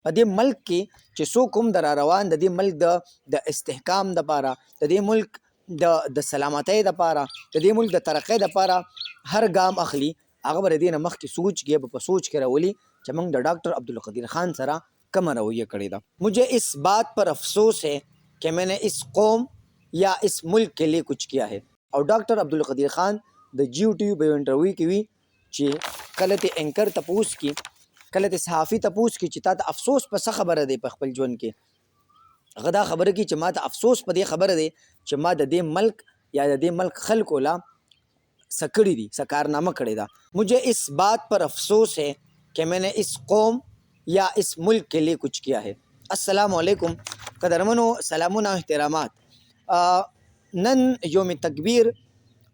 په دې ملک کې چې څوک هم در روان د دې ملک د استحکام دپاره، د دې ملک د سلامتۍ دپاره، د دې ملک د ترقۍ دپاره هر ګام اخلي، هغه به د دې نه مخکې سوچ کې په سوچ کې راولي چې موږ د ډاکټر عبدالقدیر خان سره کومه رویه کړې ده. मुझे इस बात पर अफसोस है कि मैंने इस कौम या इस मुल्क के लिए कुछ किया है. او ډاکټر عبدالقدیر خان د جیو ټي وي په انټرویو کې وی چې کله ته انکر تپوس کی، کله ته صحافي تپوس کی چې تا ته افسوس په څه خبره دی په خپل ژوند کې، هغه دا خبره کی چې ما ته افسوس په دې خبره دی چې ما د دې ملک یا د دې ملک خلکو لا سکړی دي، سکارنامه کړی ده. मुझे इस बात पर अफसोस है कि मैंने इस कौम या इस मुल्क के लिए कुछ किया है. السلام علیکم قدرمنو، سلامونه او احترامات. نن یوم تکبیر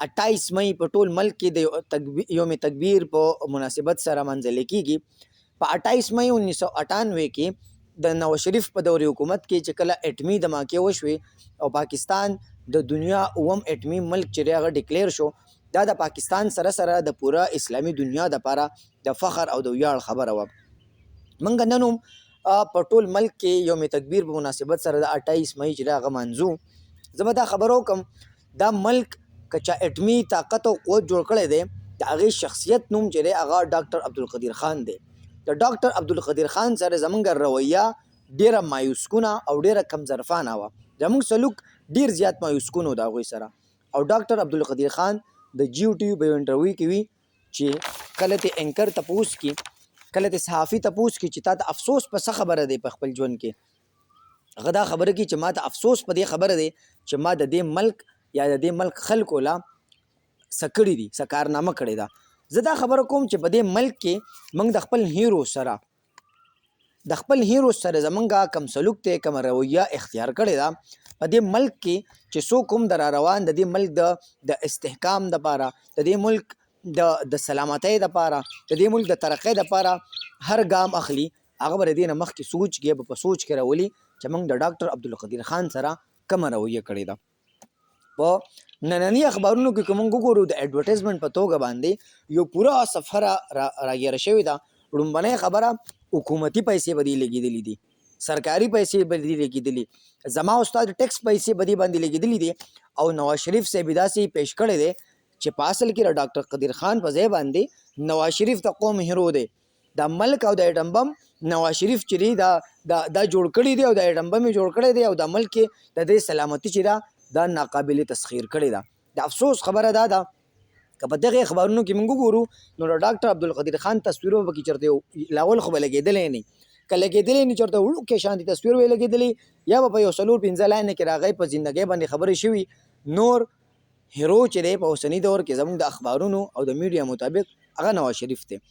28 مئی په ټول ملک کې د یوم تکبیر په مناسبت سره منځل کیږي. په 28 مئی 1998 کې د نواز شریف په دور حکومت کې چې کله اټمی دماکې وشوې او پاکستان د دنیا اوم اټمی ملک چې هغه ډیکلیر شو، دا د پاکستان سره سره د پوره اسلامي دنیا دپاره د فخر او د ویاړ خبره وه. موږ نن هم په ټول ملک کې یوم تکبیر په مناسبت سره د 28 مئی چې هغه منځو. زه به دا خبره وکړم، دا ملک که چا اټمی طاقت او قوت جوړ کړی دی، د هغې شخصیت نوم چې دی هغه ډاکټر عبدالقدیر خان دی. د ډاکټر عبدالقدیر خان سره زمونږ رویه ډیره مایوسکونه او ډیره کمزرفانه وه. زمونږ سلوک ډیر زیات مایوسکون و د هغوی سره. او ډاکټر عبدالقدیر خان د جیو ټي وي په انټرویو کې وی چې کله ته انکر تپوس کی، کله ته صحافي تپوس کی چې تا ته افسوس په څه خبره دی په خپل ژوند کې، هغه دا خبره کی چې ما ته افسوس په دې خبره دی چې ما د دې ملک یا د دې ملک خلکو لا سکړی دي، سکارنامه کړې ده. زه دا خبره کوم چې په دې ملک کې موږ د خپل هیرو سره زمونږ کم سلوک ته کم رویه اختیار کړې ده. په دې ملک کې چې څوک هم در روان د دې ملک د استحکام دپاره، د دې ملک د سلامتۍ دپاره، د دې ملک د ترقۍ دپاره هر ګام اخلي، هغه به د دې نه مخکې سوچ کې په سوچ کې راولي چې موږ د ډاکټر عبدالقدیر خان سره کومه رویه کړې ده. په ننني اخبارونو کې که موږ وګورو د اډورټایزمنټ په توګه باندې یو پوره صفحه راګیره شوې ده. لومبنۍ خبره حکومتي پیسې به دې لګېدلي دي، سرکاري پیسې به دې لګېدلي، زما او ستا د ټیکس پیسې به دې باندې لګېدلي دي. او نواز شریف صاحب داسې پیش کړی دی چې په اصل کې د ډاکټر قدیر خان په ځای باندې نواز شریف د قوم هیرو دی. د ملک او د ایټم بم نواز شریف چې دی دا جوړ کړی دی او د ایټم بم یې جوړ کړی دی او د ملک کې د دې سلامتي چې ده دا ناقابل تسخیر کړې ده. د افسوس خبره دا ده که په دغې اخبارونو کې موږ وګورو نو د ډاکټر عبدالقدیر خان تصویر به پکې چېرته لاول خو به لګېدلی نه، که لګېدلی نه چېرته وړوکی شانتې تصویر به یې لګېدلی، یا به په یو 4-5 لاینه کې راغی په زندګۍ باندې خبرې شوي. نور هیرو چې دی په اوسني دور کې زموږ د اخبارونو او د میډیا مطابق هغه نواز شریف دی.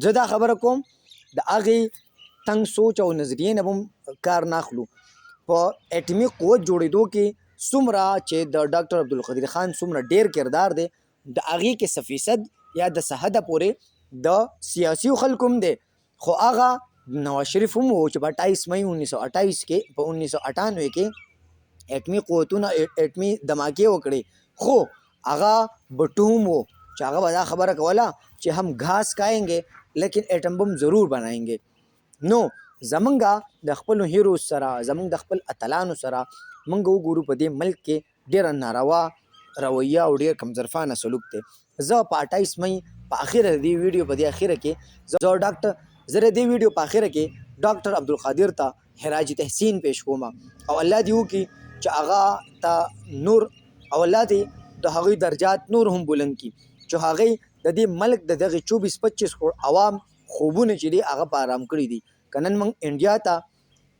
زه دا خبره کوم د هغې تنګ سوچ او نظریې نه به هم کار نه اخلو. په اټمي قوت جوړېدو کې څومره چې د ډاکټر عبدالقدیر خان څومره ډیر کردار دی، د هغې کې 100% یا د 100 حده پورې د سیاسي خلکو هم دی، خو هغه نواز شریف هم و چې په 28 مئی 1928 کې په 1998 کې اټمي قوتونه اټمي دماکې وکړې، خو هغه بټو هم و چې هغه به دا خبره کوله چې هم گھاس کھائیں لیکن ایټم بم ضرور بنائیں. نو زمونږ د خپلو هیرو سره، زمونږ د خپل اتلانو سره موږ وګورو په دې ملک کې ډېره ناروا رویه او ډېر کمزرفانه سلوک دی. زه په 28 مئی په اخره د دې ویډیو په دې اخره کې زه د دې ویډیو په اخره کې ډاکټر عبدالقادر ته خراج تحسین پیش کوم او الله دې وکړي چې هغه ته نور او الله دې د هغوی درجات نور هم بلند کړي چې هغوی د دې ملک د دغې 24-25 کروڑ عوام خوبونه چې دي هغه په ارام کړي دي. که نن موږ انډیا ته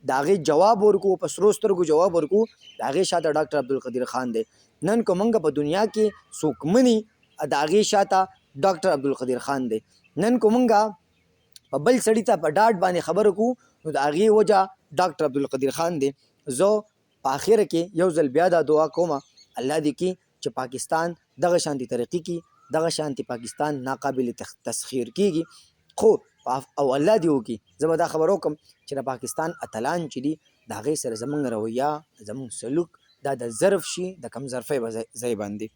د هغې جواب ورکو، په سرو سترګو جواب ورکو، د هغې شاته ډاکټر عبدالقدیر خان دی. نن که موږ په دنیا کې څوک مني د هغې شاته ډاکټر عبدالقدیر خان دی. نن که موږ په بل سړي ته په ډاډ باندې خبره کوو نو د هغې وجه ډاکټر عبدالقدیر خان دی. زه په اخره کې یو ځل بیا دا دعا کوم الله دې کړي چې پاکستان دغه شانتې ترقي کړي، دغه شانتې پاکستان ناقابل تسخیر کېږي، خو او الله دې وکړي زه به دا خبره وکړم چې د پاکستان اتلان چې دي د هغې سره زموږ رویه، زموږ سلوک دا د ظرف شي د کم ظرفۍ ځای باندې.